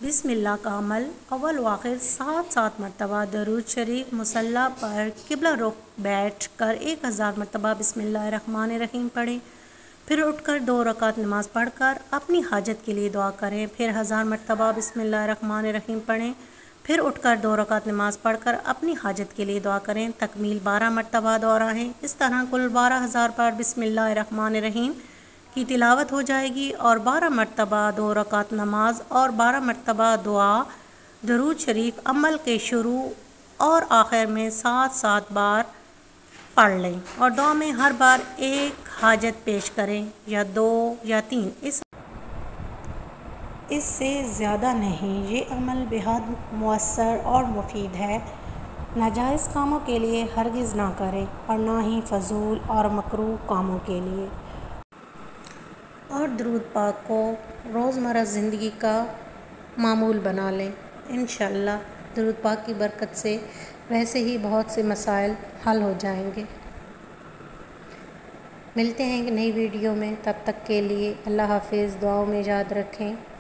बिस्मिल्लाह का अमल अव्वल व आखिर 7 मरतबा दरूद शरीफ मुसल्ला पर किबला रुख बैठ कर 1000 मरतबा बिस्मिल्लाहिर्रहमानिर्रहीम पढ़ें। फिर उठकर 2 रकात नमाज पढ़कर अपनी हाजत के लिए दुआ करें। फिर 1000 मरतबा बिस्मिल्लाहिर्रहमानिर्रहीम पढ़ें। फिर उठकर 2 रकात नमाज पढ़कर अपनी हाजत के लिए दुआ करें। तकमील 12 मरतबा दोहराएं। इस तरह कुल 12,000 बार बिस्मिल्लाहिर्रहमानिर्रहीम की तिलावत हो जाएगी और 12 मरतबा 2 रकात नमाज और 12 मरतबा दुआ दरूद शरीफ अमल के शुरू और आखिर में 7 बार पढ़ लें और दुआ में हर बार एक हाजत पेश करें या 2 या 3, इससे ज़्यादा नहीं। ये अमल बेहद मुअस्सर और मुफीद है। नाजायज़ कामों के लिए हरगिज़ ना करें और ना ही फजूल और मकरूह कामों के लिए। और दरूद पाक को रोज़मर्रा ज़िंदगी का मामूल बना लें। इंशाअल्लाह दरूद पाक की बरकत से वैसे ही बहुत से मसाइल हल हो जाएंगे। मिलते हैं एक नई वीडियो में, तब तक के लिए अल्लाह हाफ़िज़। दुआओं में याद रखें।